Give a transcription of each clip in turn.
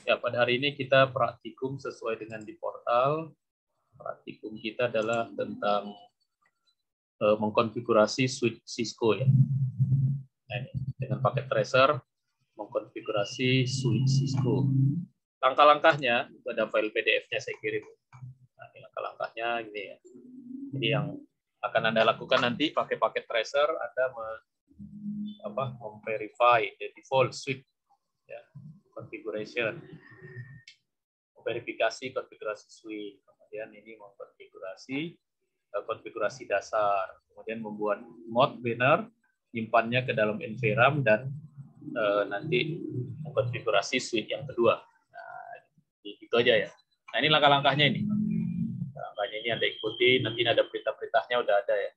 Ya, pada hari ini kita praktikum sesuai dengan di portal. Praktikum kita adalah tentang mengkonfigurasi switch Cisco ya. Nah, ini, dengan paket tracer mengkonfigurasi switch Cisco. Langkah-langkahnya itu ada file PDF-nya saya kirim. Nah, ini langkah-langkahnya ini ya. Jadi yang akan Anda lakukan nanti pakai paket tracer, Anda memverify the default switch ya, configuration. Verifikasi konfigurasi switch, kemudian ini mengkonfigurasi konfigurasi dasar, kemudian membuat mod banner, nyimpannya ke dalam NVRAM dan nanti mengkonfigurasi switch yang kedua. Nah, itu aja ya. Nah, ini langkah-langkahnya ini. Langkahnya ini Anda ikuti, nanti ada perintah-perintahnya udah ada ya.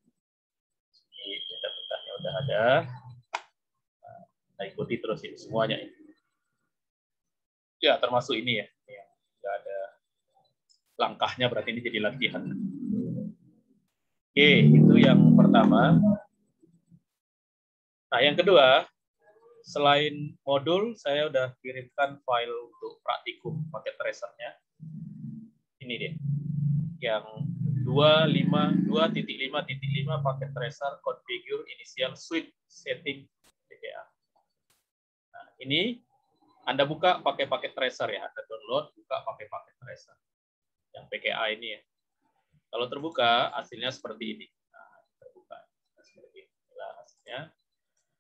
Ini perintah-perintahnya udah ada. Nah, Anda ikuti terus ini semuanya ini. Ya, termasuk ini ya. Udah ada langkahnya, berarti ini jadi latihan. Oke, itu yang pertama. Nah, yang kedua, selain modul, saya udah kirimkan file untuk praktikum paket tracernya. Ini dia, yang 2.5.5.5 paket tracer configure initial switch setting PKA. Nah, ini Anda buka pakai paket tracer ya, Anda download, buka pakai paket tracer. Yang PKA ini ya. Kalau terbuka, hasilnya seperti ini. Nah, terbuka seperti ini. Inilah hasilnya.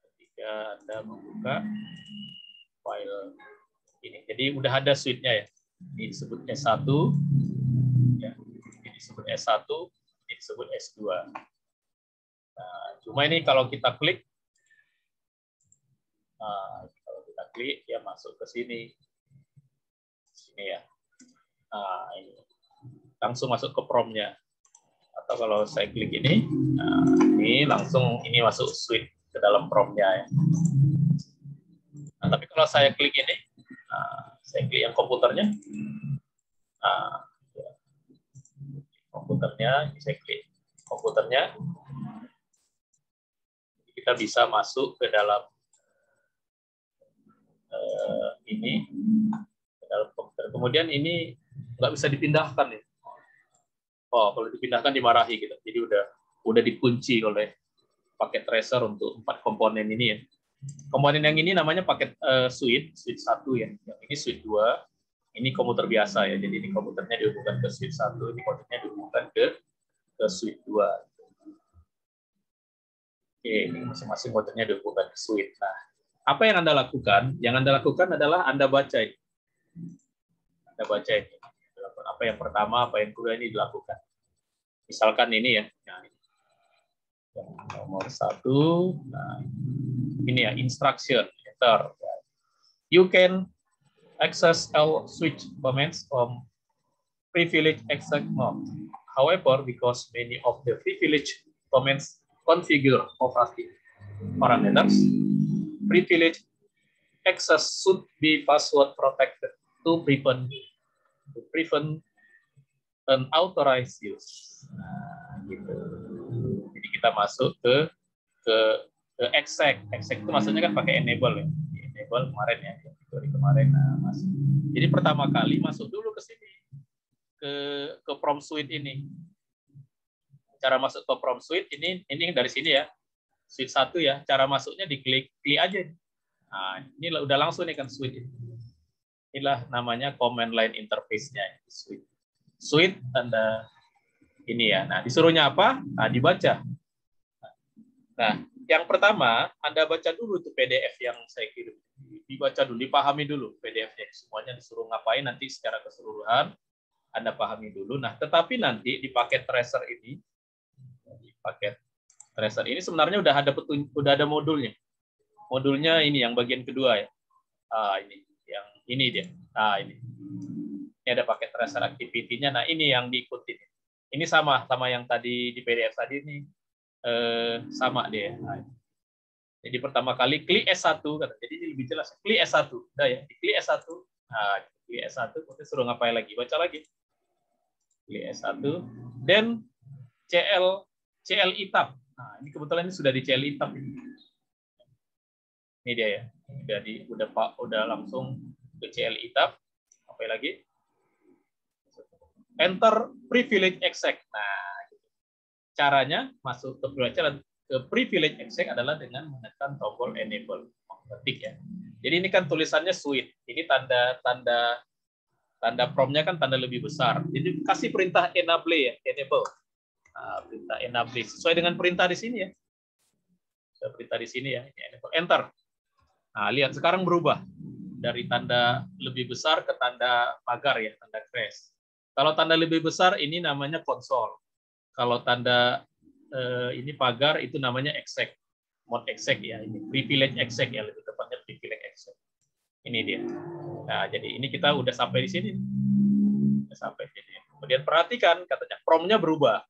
Ketika Anda membuka file ini. Jadi udah ada switch-nya ya. Ini disebut S1, ya. Ini disebut S1, ini disebut S2. Nah, cuma ini kalau kita klik, dia masuk ke sini. Sini ya. Nah, ini. Langsung masuk ke prompt-nya. Atau kalau saya klik ini, nah, ini langsung ini masuk switch ke dalam prompt-nya ya. Nah, tapi kalau saya klik ini, saya klik yang komputernya, komputernya, ini saya klik komputernya, kita bisa masuk ke dalam ini, ke dalam komputer. Kemudian ini nggak bisa dipindahkan ya. Oh, kalau dipindahkan dimarahi gitu. Jadi udah dikunci oleh paket tracer untuk 4 komponen ini ya. Komponen yang ini namanya paket switch 1 ya. Yang ini switch 2. Ini komputer biasa ya. Jadi ini komputernya dihubungkan ke switch 1, ini komputernya dihubungkan ke switch 2. Oke, ini masing-masing komputernya dihubungkan ke switch. Nah, apa yang Anda lakukan? Yang Anda lakukan adalah Anda baca ini. Anda baca ini. Apa yang pertama, apa yang kedua ini dilakukan. Misalkan ini ya. Nah, yang nomor 1, nah, ini ya, instruction, enter. You can access all switch commands from privilege exec mode. However, because many of the privilege commands configure operative parameters, privilege access should be password protected to prevent unauthorized use. Nah, gitu. Jadi kita masuk ke exec. Exec itu maksudnya kan pakai enable ya. Enable kemarin ya, dari kemarin. Nah, masuk. Jadi pertama kali masuk dulu ke sini, ke prompt suite ini. Cara masuk ke prompt suite ini dari sini ya. Suite 1 ya. Cara masuknya diklik aja. Nah, ini udah langsung nih kan suite ini. Inilah namanya command line interface-nya, suite. Suite tanda ini ya. Nah, disuruhnya apa? Nah, dibaca. Nah, yang pertama, Anda baca dulu itu PDF yang saya kirim. Dibaca dulu, dipahami dulu PDF-nya. Semuanya disuruh ngapain nanti secara keseluruhan, Anda pahami dulu. Nah, tetapi nanti di paket tracer ini, sebenarnya udah ada modulnya. Modulnya ini yang bagian kedua ya. Ini yang ini dia. Ini ada paket tracer activity-nya. Nah, ini yang diikuti. Ini sama yang tadi di PDF tadi ini. Sama dia. Nah, jadi pertama kali klik S1 kata. Jadi ini lebih jelas. Klik S1. Udah ya, klik S1. Nah, klik S1 kemudian suruh ngapain lagi? Baca lagi. Klik S1 dan CLI tab. Nah, ini kebetulan ini sudah di CLI tab ini. Ini dia ya. Udah langsung ke CLI tab. Sampai lagi. Enter privilege exec. Nah, caranya masuk ke privilege exec adalah dengan menekan tombol enable. Ketik ya. Jadi ini kan tulisannya suite. Ini tanda promnya kan tanda lebih besar. Jadi kasih perintah enable ya, enable. Nah, perintah enable sesuai dengan perintah di sini ya. Perintah di sini ya, enable. Enter. Nah, lihat sekarang berubah dari tanda lebih besar ke tanda pagar ya, tanda crash. Kalau tanda lebih besar ini namanya konsol. Kalau tanda ini pagar itu namanya exec, mode exec ya, ini privilege exec ya, lebih tepatnya privilege exec. Ini dia. Nah, jadi ini kita udah sampai di sini. Udah sampai di sini. Kemudian perhatikan katanya promnya berubah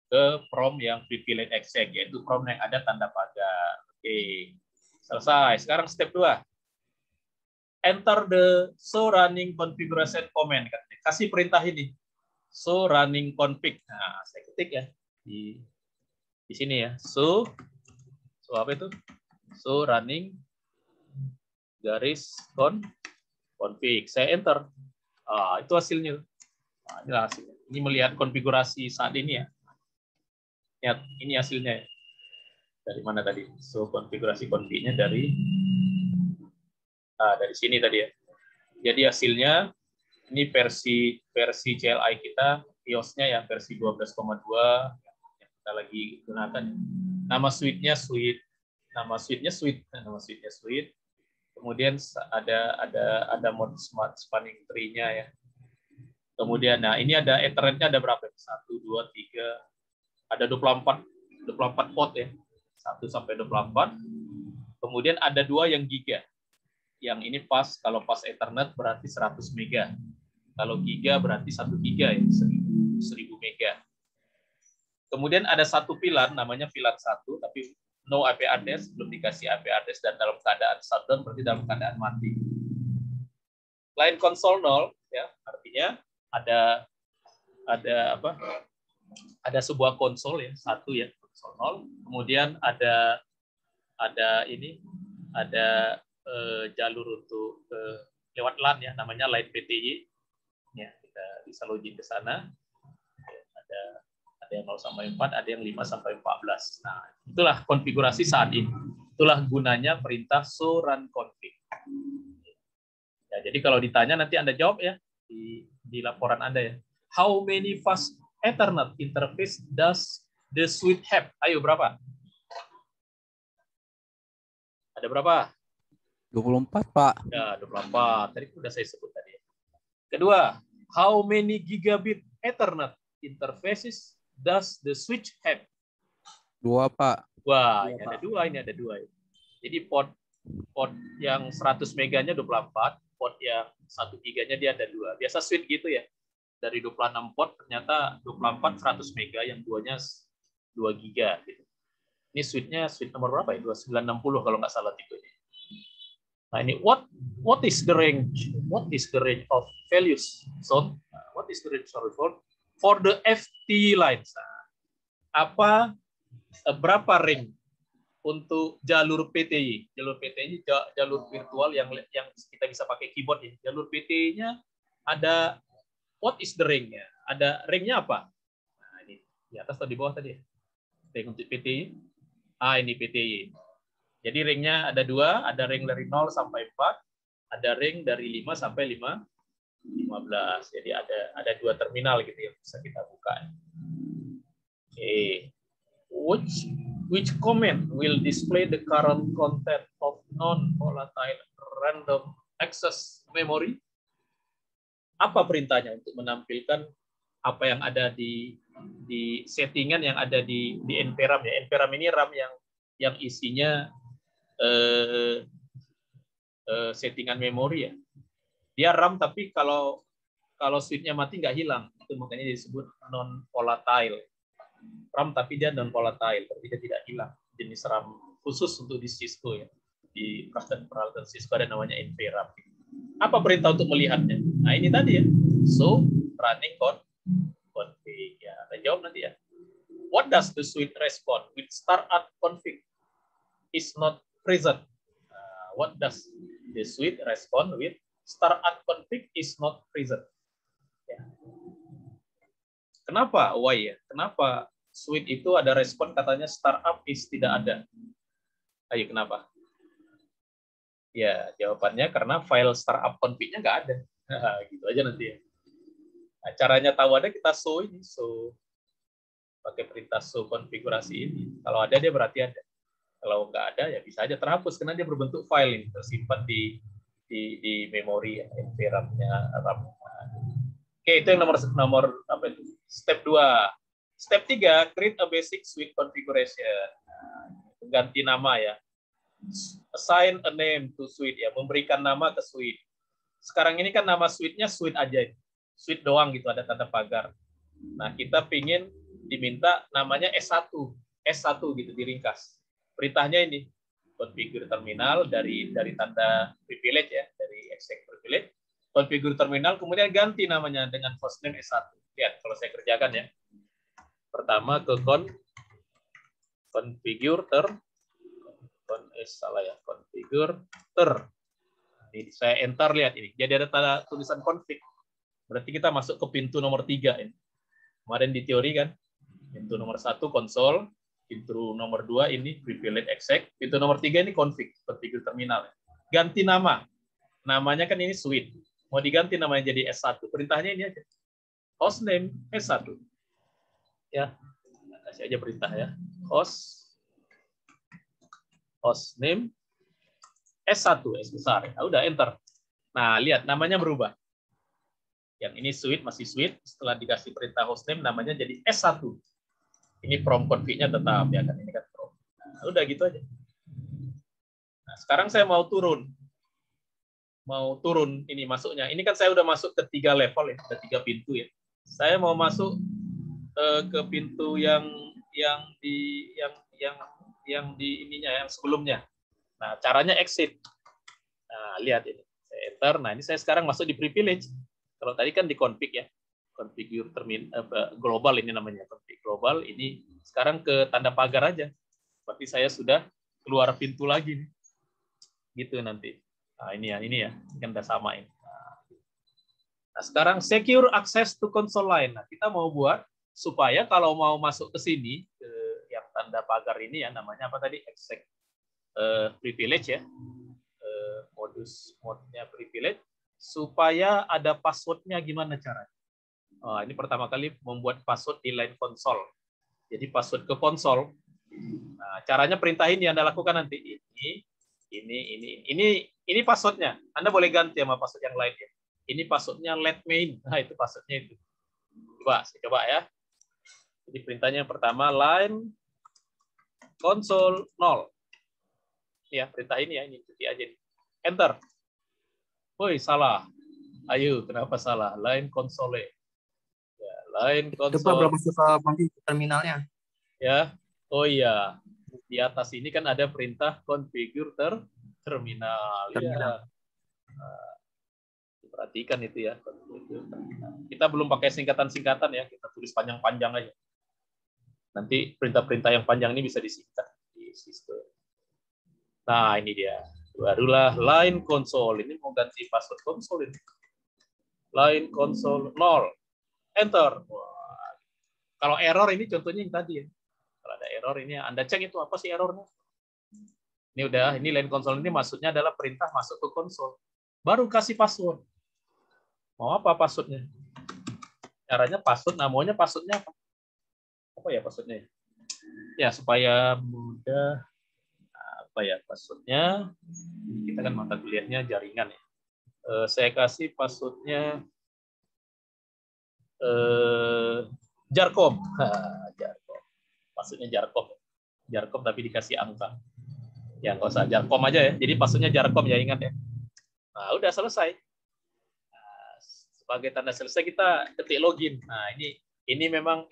ke prom yang privilege exec, yaitu prom yang ada tanda pagar. Oke. Selesai. Sekarang step 2. Enter the show running configuration command. Kasih perintah ini. Show running config. Nah, saya ketik ya di sini ya. So apa itu? Show running garis config. Saya enter. Itu hasilnya. Nah, ini hasilnya. Ini melihat konfigurasi saat ini ya. Lihat, ini hasilnya. Dari mana tadi? So konfigurasi config-nya dari sini tadi ya. Jadi hasilnya ini versi CLI kita, iOS-nya yang versi 12,2 yang kita lagi gunakan. Nama suite-nya suite. Kemudian ada mode smart spanning tree-nya ya. Kemudian ini ada Ethernet-nya ada berapa? 1 2 3. Ada 24 port ya. 1 sampai 24. Kemudian ada 2 yang giga. Yang ini kalau pas Ethernet berarti 100 mega. Kalau giga berarti 1 giga ya, 1000 mega. Kemudian ada satu VLAN namanya VLAN 1 tapi no IP address, belum dikasih IP address dan dalam keadaan shutdown berarti dalam keadaan mati. Client console 0 ya, artinya ada sebuah konsol ya, satu ya, konsol 0. Kemudian ada jalur untuk lewat LAN ya, namanya line PTY. Ya, kita bisa login ke sana. Ada yang 0 sampai 4, ada yang 5 sampai 14. Nah, itulah konfigurasi saat ini. Itulah gunanya perintah show run config. Ya, jadi kalau ditanya nanti Anda jawab ya di laporan Anda ya. How many fast Ethernet interface does the suite have? Ayo berapa? Ada berapa? 24, Pak. Ya, 24. Tadi sudah saya sebut tadi. Kedua, how many gigabit Ethernet interfaces does the switch have? 2, Pak. Wah, ini ada dua. Jadi port yang 100 meganya 24, port yang 1 giganya dia ada 2. Biasa switch gitu ya. Dari 26 port ternyata 24 100 mega, yang duanya 2 giga gitu. Ini switch nomor berapa ya? 2960 kalau nggak salah tipenya. Nah, ini what is the range of values? So, what is the range for the FT lines? Berapa range untuk jalur PTY? Jalur PTY jalur virtual yang kita bisa pakai keyboard ya. Jalur PTY-nya ada what is the range-nya? Ada range-nya apa? Nah, ini di atas atau di bawah tadi ya? Range untuk PTY. Ini PTY. Jadi ring-nya ada 2, ada ring dari 0 sampai 4, ada ring dari 5 sampai 15. Jadi ada 2 terminal gitu yang bisa kita buka. Oke. Which command will display the current content of non-volatile random access memory? Apa perintahnya untuk menampilkan apa yang ada di settingan yang ada di NVRAM ya. NVRAM ini RAM yang isinya settingan memori ya. Dia RAM tapi kalau switch-nya mati nggak hilang. Itu makanya disebut non volatile. RAM tapi dia non volatile, berarti dia tidak hilang. Jenis RAM khusus untuk di Cisco ya. Di peralatan Cisco ada namanya NVRAM. Apa perintah untuk melihatnya? Nah, ini tadi ya. So, running config ya. Kita jawab nanti ya. What does the suite respond with startup config is not present? What does the suite respond with startup config is not present. Ya. Kenapa? Why ya? Kenapa suite itu ada respon katanya startup is tidak ada? Ayo, kenapa? Ya, jawabannya karena file startup config-nya nggak ada. Nah, gitu aja nanti ya. Nah, caranya tahu ada, kita show ini, show pakai perintah show konfigurasi ini. Kalau ada, dia berarti ada. Kalau nggak ada, ya bisa aja terhapus karena dia berbentuk file ini, tersimpan di memori ya, RAM-nya, RAM. Oke, itu yang nomor apa itu? Step 2. Step 3, create a basic suite configuration. Ganti nama ya. Assign a name to suite ya, memberikan nama ke suite. Sekarang ini kan nama suite-nya suite aja. Suite doang gitu, ada tanda pagar. Nah, kita pingin diminta namanya S1. S1 gitu diringkas. Perintahnya ini, configure terminal dari tanda privilege ya, dari exec privilege. Configure terminal, kemudian ganti namanya dengan hostname S1. Lihat, kalau saya kerjakan ya. Pertama ke configure configure ini saya enter, lihat ini. Jadi ada tanda tulisan config. Berarti kita masuk ke pintu nomor 3 ini. Kemarin di teori kan, pintu nomor 1 konsol, pintu nomor 2 ini privilege exec, pintu nomor 3 ini configure terminal. Ganti nama. Namanya kan ini suite. Mau diganti namanya jadi S1. Perintahnya ini aja. Hostname S1. Ya. Kasih aja perintah ya. Hostname S1, S besar. Nah, udah enter. Nah, lihat namanya berubah. Yang ini suite masih suite, setelah dikasih perintah hostname namanya jadi S1. Ini from config-nya tetap ya kan, ini kan from. Nah, udah gitu aja. Nah, sekarang saya mau turun ini masuknya. Ini kan saya udah masuk ke 3 level ya, ada 3 pintu ya. Saya mau masuk ke pintu yang di ininya yang sebelumnya. Nah, caranya exit. Nah, lihat ini. Saya enter. Nah, ini saya sekarang masuk di privilege. Kalau tadi kan di config ya. Configure global ini namanya. Config global ini sekarang ke tanda pagar aja. Berarti saya sudah keluar pintu lagi. Gitu nanti. Nah, ini ya. Ini kan udah sama ini. Nah, sekarang secure access to console line. Nah, kita mau buat supaya kalau mau masuk ke sini, ke yang tanda pagar ini ya, namanya apa tadi? Exec privilege ya, modnya privilege, supaya ada passwordnya gimana caranya? Ini pertama kali membuat password di line konsol. Jadi password ke konsol. Nah, caranya perintah ini Anda lakukan nanti. Ini passwordnya. Anda boleh ganti sama password yang lain ya. Ini passwordnya let main. Nah, itu passwordnya itu. Coba ya. Jadi perintahnya yang pertama line konsol 0. Ya, perintah ini ya, ini ikuti aja nih. Enter. Woi, salah. Ayo, kenapa salah? Line konsole. Ya, line konsol. Itu belum masuk ke terminalnya. Ya. Oh iya. Di atas ini kan ada perintah configure terminal. Ya. Nah, perhatikan itu ya. Kita belum pakai singkatan-singkatan ya. Kita tulis panjang-panjang aja. Nanti perintah-perintah yang panjang ini bisa disingkat di sistem. Nah, ini dia. Barulah line console. Ini mau ganti password konsol ini. Line console 0. Enter. Wah. Kalau error ini contohnya yang tadi ya. Kalau ada error ini Anda cek itu apa sih errornya. Ini udah, ini line console ini maksudnya adalah perintah masuk ke konsol. Baru kasih password. Mau apa passwordnya? Caranya password, namanya passwordnya apa? Apa ya passwordnya? Ya, supaya mudah. Apa ya passwordnya? Kita kan mata kuliahnya jaringan ya. Saya kasih passwordnya Jarkom. Jarkom. Passwordnya Jarkom. Jarkom tapi dikasih angka. Ya nggak usah Jarkom aja ya. Jadi passwordnya Jarkom ya, ingat ya. Nah udah selesai. Nah, sebagai tanda selesai kita ketik login. Nah ini memang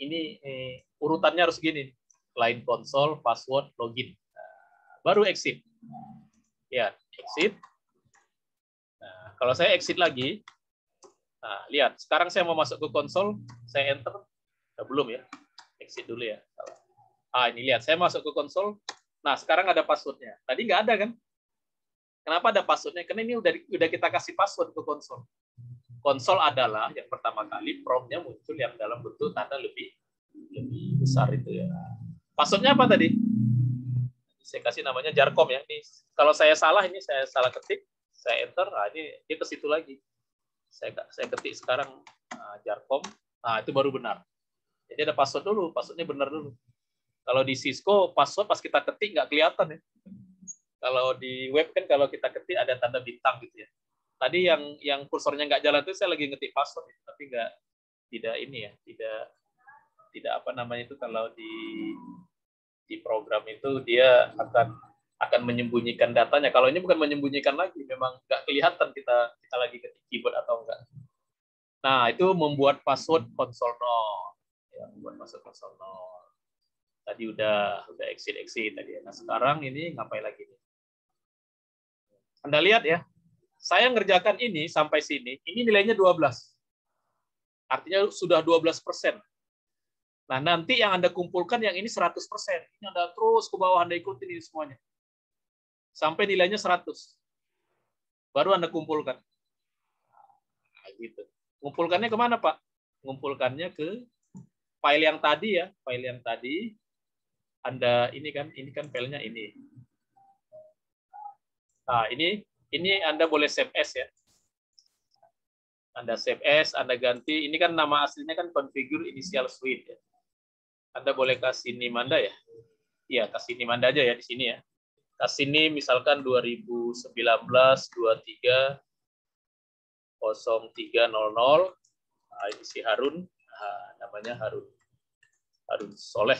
urutannya harus gini. Line konsol, password, login. Baru exit. Ya, exit. Nah, kalau saya exit lagi, nah, lihat. Sekarang saya mau masuk ke konsol, saya enter. Belum ya. Exit dulu ya. Ini lihat. Saya masuk ke konsol. Nah, sekarang ada passwordnya. Tadi nggak ada kan? Kenapa ada passwordnya? Karena ini udah kita kasih password ke konsol. Konsol adalah yang pertama kali prompt-nya muncul yang dalam bentuk tanda lebih besar itu ya. Passwordnya apa tadi? Saya kasih namanya jarkom ya. Ini kalau saya salah ketik, saya enter, nah ini dia ke situ lagi. Saya ketik sekarang jarkom, nah itu baru benar. Jadi ada password dulu, passwordnya benar dulu. Kalau di Cisco password pas kita ketik nggak kelihatan ya. Kalau di web kan kalau kita ketik ada tanda bintang gitu ya. Tadi yang kursornya nggak jalan itu saya lagi ngetik password, tapi tidak ini ya, tidak apa namanya itu kalau di program itu dia akan menyembunyikan datanya. Kalau ini bukan menyembunyikan lagi, memang nggak kelihatan kita lagi ketik keyboard atau enggak. Nah, itu membuat password konsol 0. Ya, membuat password konsol 0. Tadi udah exit tadi. Nah, sekarang ini ngapain lagi nih? Anda lihat ya, saya ngerjakan ini sampai sini, ini nilainya 12. Artinya sudah 12%. Nah, nanti yang Anda kumpulkan yang ini 100%. Ini Anda terus ke bawah, Anda ikutin ini semuanya. Sampai nilainya 100. Baru Anda kumpulkan. Nah, gitu. Ngumpulkannya kemana, Pak? Ngumpulkannya ke file yang tadi ya. File yang tadi, Anda ini kan filenya ini. Nah, ini Anda boleh save as ya. Anda save as, Anda ganti. Ini kan nama aslinya kan configure initial suite ya. Anda boleh kasih name Anda ya. Iya, kasih name Anda aja ya di sini ya. Kasih name misalkan 2019 23 0300. Nah, ini si Harun. Nah, namanya Harun Soleh.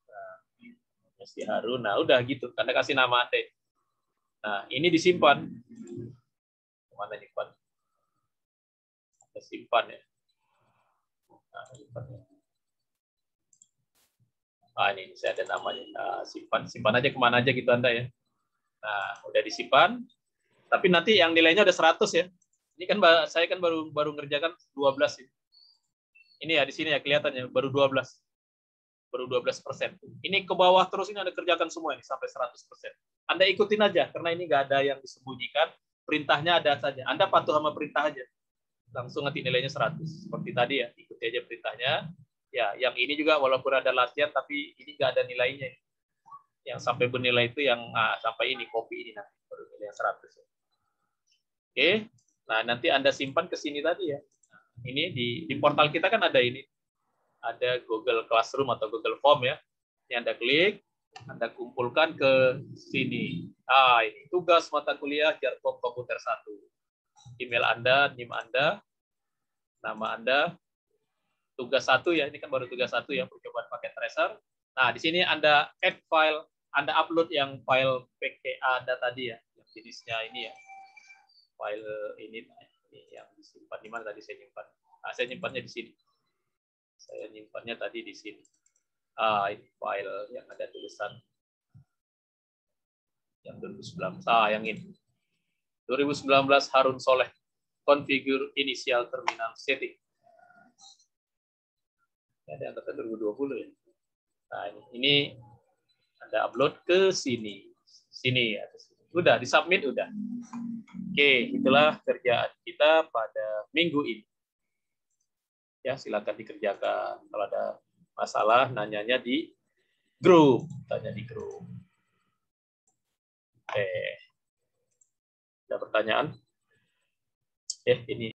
Nah, si Harun. Nah, udah gitu. Anda kasih nama Anda. Nah, ini disimpan. Mana nyimpan? Anda simpan ya. Nah, simpan ya. Ini saya ada namanya. Nah, simpan aja kemana aja gitu Anda ya. Nah, udah disimpan. Tapi nanti yang nilainya udah 100 ya. Ini kan saya kan baru ngerjakan 12 ya. Ini ya di sini ya kelihatannya baru 12. Baru 12%. Ini ke bawah terus ini Anda kerjakan semua ini sampai 100%. Anda ikutin aja karena ini nggak ada yang disembunyikan. Perintahnya ada saja. Anda patuh sama perintah aja. Langsung nanti nilainya 100. Seperti tadi ya, ikuti aja perintahnya. Ya, yang ini juga walaupun ada latihan tapi ini nggak ada nilainya. Yang sampai bernilai itu yang sampai ini copy ini nanti baru nilai 100. Oke. Nah, nanti Anda simpan ke sini tadi ya. Ini di portal kita kan ada ini. Ada Google Classroom atau Google Form ya. Yang Anda klik, Anda kumpulkan ke sini. Ini tugas mata kuliah Jarkom Komputer 1. Email Anda, NIM Anda, nama Anda, tugas 1 ya, ini kan baru tugas 1 ya, percobaan pakai tracer. Nah, di sini Anda add file, Anda upload yang file PKA Anda tadi ya, yang jenisnya ini ya. File ini yang disimpan di mana tadi saya nyimpan. Nah, saya nyimpannya di sini. Saya nyimpannya tadi di sini. Ini file yang ada tulisan yang 2019. Yang ini. 2019 Harun Soleh. Configure initial terminal setting. Ada angkatan 2020 ya. Nah, ini Anda upload ke sini. Sini ya. Udah, disubmit udah. Oke, itulah kerjaan kita pada minggu ini. Ya, silakan dikerjakan. Kalau ada masalah, nanyanya di grup. Tanya di grup. Oke. Ada pertanyaan? Ini